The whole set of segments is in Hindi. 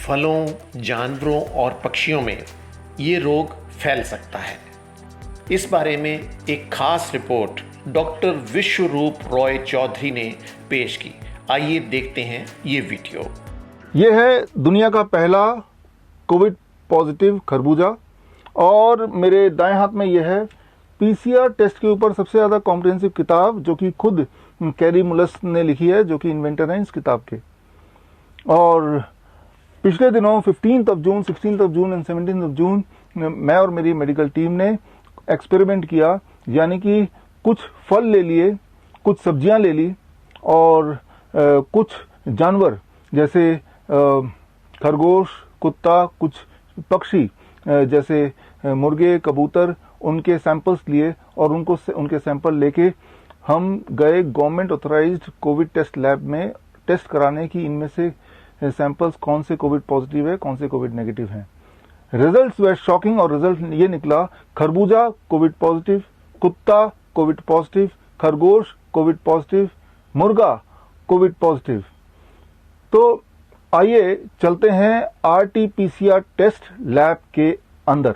फलों, जानवरों और पक्षियों में ये रोग फैल सकता है। इस बारे में एक खास रिपोर्ट डॉक्टर विश्वरूप रॉय चौधरी ने पेश की। आइए देखते हैं ये वीडियो। ये है दुनिया का पहला कोविड पॉजिटिव खरबूजा और मेरे दाएं हाथ में ये है पीसीआर टेस्ट के ऊपर सबसे ज़्यादा कॉम्प्रिहेंसिव किताब जो कि खुद कैरी मुलस ने लिखी है, जो कि इन्वेंटर हैं इस किताब के। और पिछले दिनों 15 जून, 16 जून एंड 17 जून मैं और मेरी मेडिकल टीम ने एक्सपेरिमेंट किया, यानी कि कुछ फल ले लिए, कुछ सब्जियां ले ली और कुछ जानवर जैसे खरगोश, कुत्ता, कुछ पक्षी जैसे मुर्गे, कबूतर, उनके सैंपल्स लिए और उनके सैंपल लेके हम गए government authorised covid test lab में टेस्ट कराने की इनमें से सैंपल्स कौन से कोविड पॉजिटिव है, कौन से कोविड नेगेटिव हैं। रिजल्ट्स वे शॉकिंग और रिजल्ट ये निकला, खरबूजा कोविड पॉजिटिव, कुत्ता कोविड पॉजिटिव, खरगोश कोविड पॉजिटिव, मुर्गा कोविड पॉजिटिव। तो आइए चलते हैं आरटी-पीसीआर टेस्ट लैब के अंदर।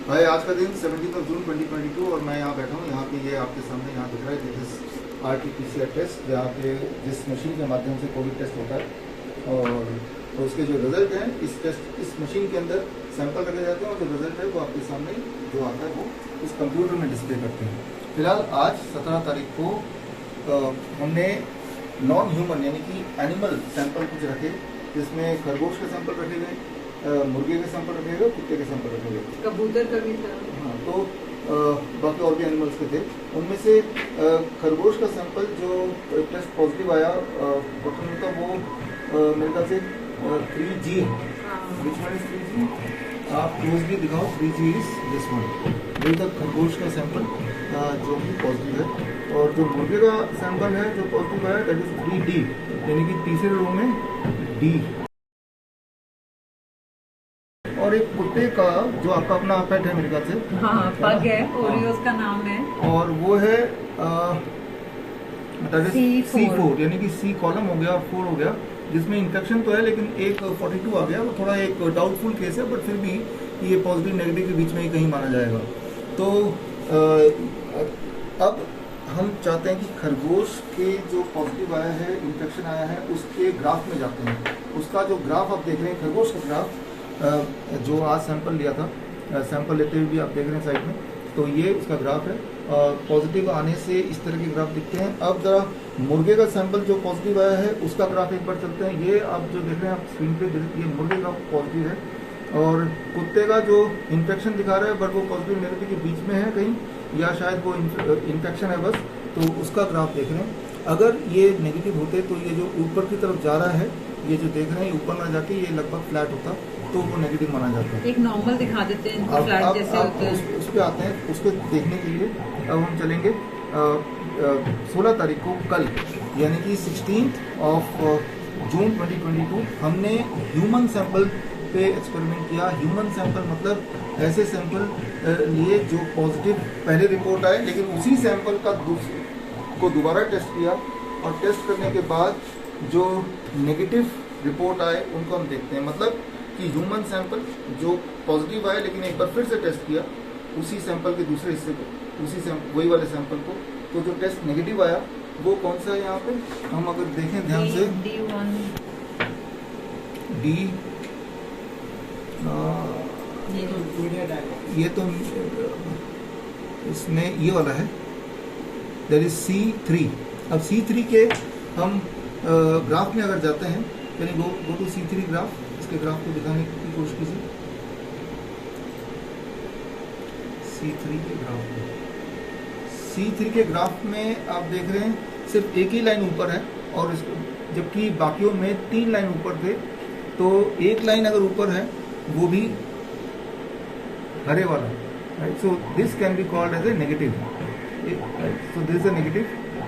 भाई आज का दिन 17 जून 2022 और मैं यहाँ बैठा हूँ। यहाँ पे ये आपके सामने यहाँ दिख रहा है दिस इज आरटी-पीसीआर टेस्ट, जहाँ पे जिस मशीन के माध्यम से कोविड टेस्ट होता है और तो उसके जो रिजल्ट हैं इस मशीन के अंदर सैंपल रखे जाते हैं और जो रिजल्ट है वो आपके सामने जो आता है वो इस कंप्यूटर में डिस्प्ले करते हैं। फिलहाल आज 17 तारीख को हमने नॉन ह्यूमन यानी कि एनिमल सैंपल कुछ रखे, जिसमें खरगोश के सैंपल रखे गए, मुर्गे के सैंपल रखे गए, कुत्ते के सैंपल रखे गए, कबूतर का भी था। हाँ, तो बाकी और भी एनिमल्स के थे। उनमें से खरगोश का सैंपल जो टेस्ट पॉजिटिव आया डॉक्टर का वो मेरे ख्याल से 3G है। Which one is 3G? आप क्लोजली दिखाओ। 3G is this one. ये तक खरगोश का सैंपल जो कि पॉजिटिव है और जो मुर्गे का सैंपल है जो पॉजिटिव है दैट इज 3D, यानी कि तीसरे रो में D। और एक कुत्ते का जो आपका अपना पेट है मेरे ख्याल से, हाँ, पग है, ओरियोस का नाम है और वो है C4, यानी कि C कॉलम हो गया, 4 हो गया, जिसमें इन्फेक्शन तो है लेकिन एक 42 आ गया। वो थोड़ा एक डाउटफुल केस है, बट फिर भी ये पॉजिटिव नेगेटिव के बीच में ही कहीं माना जाएगा। तो अब हम चाहते हैं कि खरगोश के जो पॉजिटिव आया है, इन्फेक्शन आया है, उसके ग्राफ में जाते हैं। उसका जो ग्राफ आप देख रहे हैं, खरगोश का ग्राफ जो आज सैंपल लिया था, सैंपल लेते हुए भी आप देख रहे हैं साइड में, तो ये उसका ग्राफ है। पॉजिटिव आने से इस तरह के ग्राफ दिखते हैं। अब जरा मुर्गे का सैंपल जो पॉजिटिव आया है उसका ग्राफ एक बार चलते हैं। ये आप जो देख रहे हैं आप स्क्रीन पे, ये मुर्गे का पॉजिटिव है और कुत्ते का जो इन्फेक्शन दिखा रहा है बट वो पॉजिटिव नेगेटिव के बीच में है कहीं, या शायद वो इन्फेक्शन है बस, तो उसका ग्राफ देख रहे हैं। अगर ये नेगेटिव होते तो ये जो ऊपर की तरफ जा रहा है, ये जो देख रहे हैं ऊपर ना जाके ये लगभग फ्लैट होता, तो वो नेगेटिव माना जाता है। एक नॉर्मल दिखा देते हैं, इनको फ्लैट जैसे होते हैं। उस पे आते हैं, उसको देखने के लिए अब हम चलेंगे 16 तारीख को, कल यानी कि 16 जून 2022 हमने ह्यूमन सैंपल पे एक्सपेरिमेंट किया। ह्यूमन सैंपल मतलब ऐसे सैंपल लिए जो पॉजिटिव पहले रिपोर्ट आए, लेकिन उसी सैंपल का को दोबारा टेस्ट किया और टेस्ट करने के बाद जो नेगेटिव रिपोर्ट आए उनको हम देखते हैं। मतलब कि ह्यूमन सैंपल जो पॉजिटिव आए लेकिन एक बार फिर से टेस्ट किया उसी सैंपल के दूसरे हिस्से को, वही वाले सैंपल को, तो जो टेस्ट नेगेटिव आया वो कौन सा है यहाँ पे हम अगर देखें ध्यान से, ये तो इसमें ये वाला है, दैट इज C3। अब C3 के हम ग्राफ में अगर जाते हैं, यानी गो टू C3 ग्राफ, इसके ग्राफ को दिखाने की कोशिश कीजिए। C3 के ग्राफ में आप देख रहे हैं सिर्फ एक ही लाइन ऊपर है और जबकि बाकियों में 3 लाइन ऊपर थे, तो एक लाइन अगर ऊपर है वो भी हरे वाला, right. So this can be called as a negative. So this is a negative.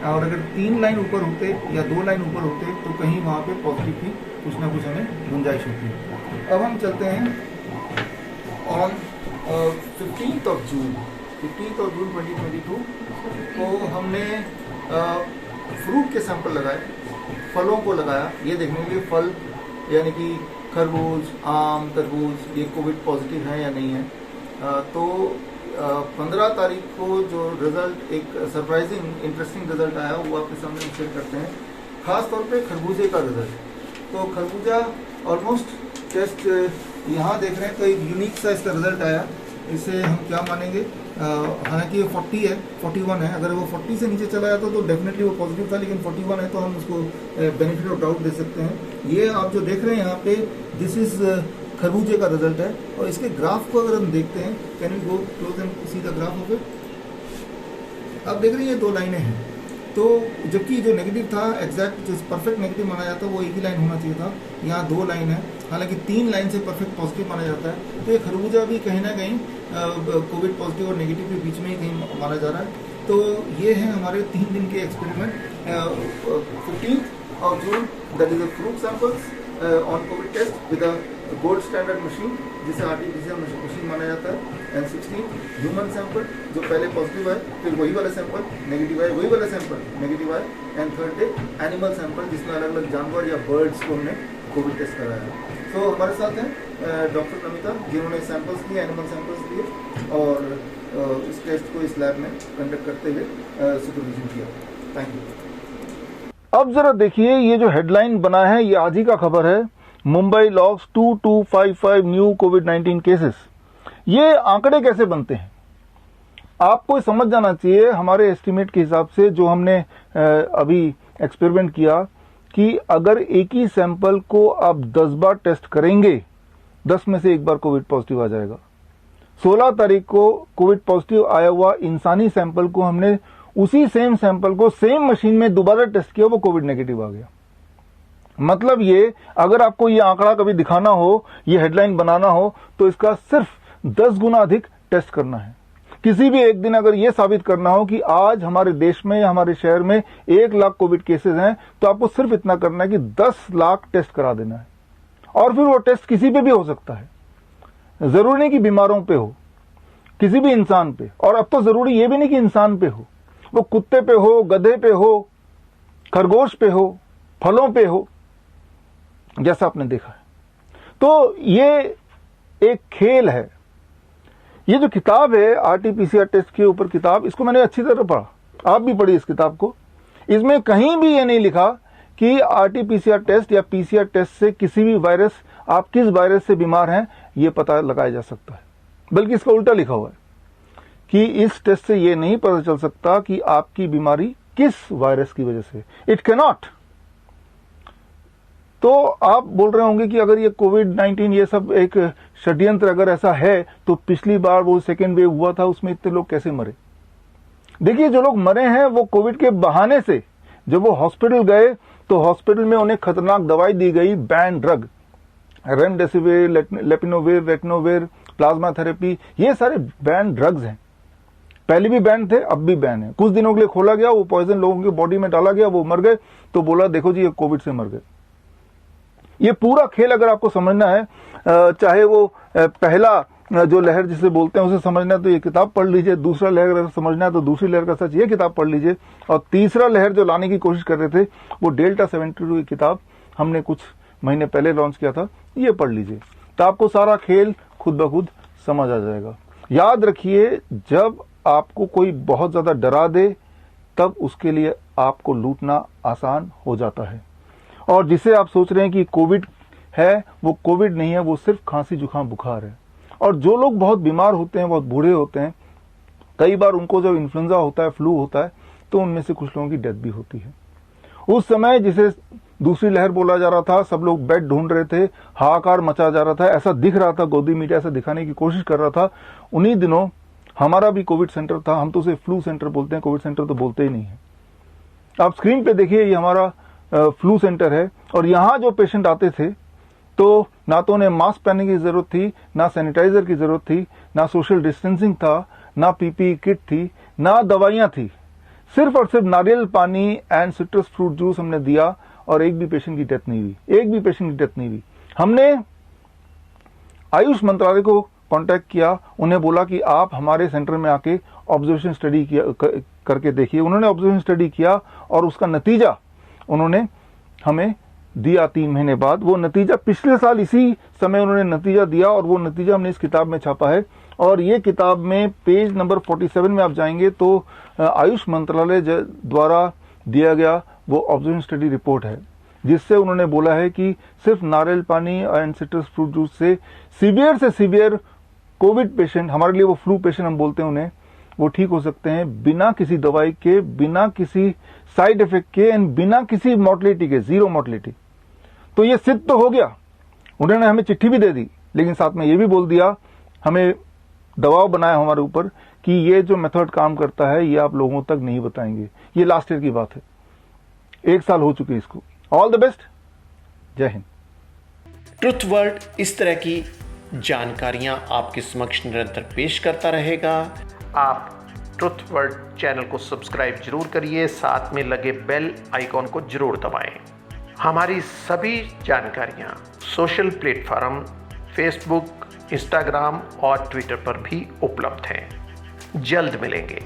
और अगर 3 लाइन ऊपर होते या 2 लाइन ऊपर होते तो कहीं वहाँ पे पॉजिटिव की कुछ ना कुछ हमें गुंजाइश होती है। अब हम चलते हैं ऑन 15 जून 15 और जून 2022 को हमने फ्रूट के सैंपल लगाए, फलों को लगाया, ये देखने के लिए फल यानी कि खरबूज, आम, तरबूज ये कोविड पॉजिटिव है या नहीं है। तो 15 तारीख को जो रिजल्ट, एक सरप्राइजिंग इंटरेस्टिंग रिजल्ट आया, वो आपके सामने शेयर करते हैं। खास तौर पे खरबूजे का रिजल्ट। तो खरबूजा ऑलमोस्ट टेस्ट यहाँ देख रहे हैं, तो एक यूनिक सा इसका रिजल्ट आया। इसे हम क्या मानेंगे, हालांकि ये 40 है, 41 है। अगर वो 40 से नीचे चला जाता तो डेफिनेटली वो पॉजिटिव था, लेकिन 41 है तो हम उसको बेनिफिट ऑफ डाउट दे सकते हैं। ये आप जो देख रहे हैं यहाँ पे, दिस इज खरबूजे का रिजल्ट है। और इसके ग्राफ को अगर हम देखते हैं, can we go close and see the graph of it. आप देख रहे हैं ये 2 लाइनें हैं, तो जबकि जो नेगेटिव था, एग्जैक्ट जो परफेक्ट नेगेटिव माना जाता है वो एक ही लाइन होना चाहिए था, यहाँ 2 लाइन है, हालांकि 3 लाइन से परफेक्ट पॉजिटिव माना जाता है। तो ये खरबूजा भी कहीं ना कहीं कोविड पॉजिटिव और नेगेटिव के बीच में ही कहीं माना जा रहा है। तो ये है हमारे 3 दिन के experiment. 15 of June, that is a fruit samples on COVID test with a gold standard machine, जिसे RT-PCR मशीन माना जाता है। एंड 16 ह्यूमन सैंपल, जो पहले पॉजिटिव आए, फिर वही वाला सैंपल नेगेटिव आए, वही वाला सैंपल नेगेटिव आए। And 3rd day animal sample, जिसमें अलग अलग जानवर या बर्ड्स को हमने कोविड टेस्ट कराया। तो हमारे साथ हैं डॉक्टर नमिता, जिन्होंने सैंपल्स लिए, एनिमल सैंपल्स लिए और इस टेस्ट को इस लैब में कंडक्ट करते हुए सुपरविजन किया। Thank you. अब जरा देखिए, ये जो हेडलाइन बना है ये आज ही का खबर है, मुंबई लॉग्स 2255 न्यू कोविड-19 केसेस। ये आंकड़े कैसे बनते हैं आपको समझ जाना चाहिए। हमारे एस्टिमेट के हिसाब से जो हमने अभी एक्सपेरिमेंट किया कि अगर एक ही सैंपल को आप 10 बार टेस्ट करेंगे, 10 में से 1 बार कोविड पॉजिटिव आ जाएगा। 16 तारीख को कोविड पॉजिटिव आया हुआ इंसानी सैंपल को हमने उसी सेम सैंपल को सेम मशीन में दोबारा टेस्ट किया, वो कोविड नेगेटिव आ गया। मतलब ये, अगर आपको ये आंकड़ा कभी दिखाना हो, ये हेडलाइन बनाना हो, तो इसका सिर्फ 10 गुना अधिक टेस्ट करना है। किसी भी एक दिन अगर ये साबित करना हो कि आज हमारे देश में या हमारे शहर में 1 लाख कोविड केसेस हैं, तो आपको सिर्फ इतना करना है कि 10 लाख टेस्ट करा देना है। और फिर वो टेस्ट किसी पे भी हो सकता है, जरूरी नहीं कि बीमारों पे हो, किसी भी इंसान पे। और अब तो जरूरी ये भी नहीं कि इंसान पे हो, वो कुत्ते पे हो, गधे पे हो, खरगोश पे हो, फलों पे हो, जैसा आपने देखा है। तो ये एक खेल है। ये जो किताब है RT-PCR टेस्ट के ऊपर किताब, इसको मैंने अच्छी तरह पढ़ा, आप भी पढ़िए इस किताब को। इसमें कहीं भी ये नहीं लिखा कि RT-PCR टेस्ट या PCR टेस्ट से किसी भी वायरस, आप किस वायरस से बीमार हैं ये पता लगाया जा सकता है। बल्कि इसका उल्टा लिखा हुआ है कि इस टेस्ट से ये नहीं पता चल सकता कि आपकी बीमारी किस वायरस की वजह से, इट कैन नॉट। तो आप बोल रहे होंगे कि अगर ये कोविड-19 ये सब एक षड्यंत्र अगर ऐसा है, तो पिछली बार वो सेकेंड वेव हुआ था, उसमें इतने लोग कैसे मरे? देखिए, जो लोग मरे हैं वो कोविड के बहाने से, जब वो हॉस्पिटल गए तो हॉस्पिटल में उन्हें खतरनाक दवाई दी गई, ban drug, remdesivir, lopinavir, ritonavir, plasma therapy, ये सारे बैन ड्रग्स हैं। पहले भी बैन थे, अब भी बैन है। कुछ दिनों के लिए खोला गया, वो पॉइजन लोगों की बॉडी में डाला गया, वो मर गए, तो बोला देखो जी ये कोविड से मर गए। ये पूरा खेल अगर आपको समझना है, चाहे वो पहला जो लहर जिसे बोलते हैं उसे समझना है तो ये किताब पढ़ लीजिए, दूसरा लहर अगर समझना है तो दूसरी लहर का सच ये किताब पढ़ लीजिए, और तीसरा लहर जो लाने की कोशिश कर रहे थे वो डेल्टा 72 की किताब हमने कुछ महीने पहले लॉन्च किया था, ये पढ़ लीजिए। तो आपको सारा खेल खुद ब खुद समझ आ जाएगा। याद रखिए, जब आपको कोई बहुत ज्यादा डरा दे तब उसके लिए आपको लूटना आसान हो जाता है। और जिसे आप सोच रहे हैं कि कोविड है, वो कोविड नहीं है, वो सिर्फ खांसी जुकाम बुखार है। और जो लोग बहुत बीमार होते हैं, बहुत बूढ़े होते हैं, कई बार उनको जब इन्फ्लुएंजा होता है, फ्लू होता है, तो उनमें से कुछ लोगों की डेथ भी होती है। उस समय जिसे दूसरी लहर बोला जा रहा था, सब लोग बेड ढूंढ रहे थे, हाहाकार मचा जा रहा था, ऐसा दिख रहा था, गोदी मीडिया ऐसा दिखाने की कोशिश कर रहा था। उन्हीं दिनों हमारा भी कोविड सेंटर था, हम तो उसे फ्लू सेंटर बोलते हैं, कोविड सेंटर तो बोलते ही नहीं है। आप स्क्रीन पे देखिए, ये हमारा फ्लू सेंटर है, और यहां जो पेशेंट आते थे तो ना तो उन्हें मास्क पहनने की जरूरत थी, ना सैनिटाइजर की जरूरत थी, ना सोशल डिस्टेंसिंग था, ना पीपीई किट थी, ना दवाइयां थी। सिर्फ और सिर्फ नारियल पानी एंड सिट्रस फ्रूट जूस हमने दिया, और एक भी पेशेंट की डेथ नहीं हुई, एक भी पेशेंट की डेथ नहीं हुई। हमने आयुष मंत्रालय को कांटेक्ट किया, उन्हें बोला कि आप हमारे सेंटर में आके ऑब्जर्वेशन स्टडी करके देखिए। उन्होंने ऑब्जर्वेशन स्टडी किया और उसका नतीजा उन्होंने हमें दिया 3 महीने बाद। वो नतीजा पिछले साल इसी समय उन्होंने नतीजा दिया और वो नतीजा हमने इस किताब में छापा है। और ये किताब में पेज नंबर 47 में आप जाएंगे तो आयुष मंत्रालय द्वारा दिया गया वो ऑब्जर्वेशन स्टडी रिपोर्ट है, जिससे उन्होंने बोला है कि सिर्फ नारियल पानी एंड सिट्रस फ्रूट जूस से सीवियर कोविड पेशेंट, हमारे लिए वो फ्लू पेशेंट हम बोलते हैं उन्हें, वो ठीक हो सकते हैं बिना किसी दवाई के, बिना किसी साइड इफेक्ट के एंड बिना किसी मॉर्टलिटी के, 0 मॉर्टलिटी। तो ये सिद्ध तो हो गया। उन्होंने हमें चिट्ठी भी दे दी, लेकिन साथ में ये भी बोल दिया, हमें दबाव बनाया हमारे ऊपर कि ये जो मेथड काम करता है ये आप लोगों तक नहीं बताएंगे। ये लास्ट ईयर की बात है, 1 साल हो चुके इसको। ऑल द बेस्ट, जय हिंद। ट्रुथ वर्ल्ड इस तरह की जानकारियां आपके समक्ष निरंतर पेश करता रहेगा। आप ट्रुथ वर्ल्ड चैनल को सब्सक्राइब जरूर करिए, साथ में लगे बेल आइकॉन को जरूर दबाएं। हमारी सभी जानकारियां सोशल प्लेटफॉर्म फेसबुक, इंस्टाग्राम और ट्विटर पर भी उपलब्ध हैं। जल्द मिलेंगे।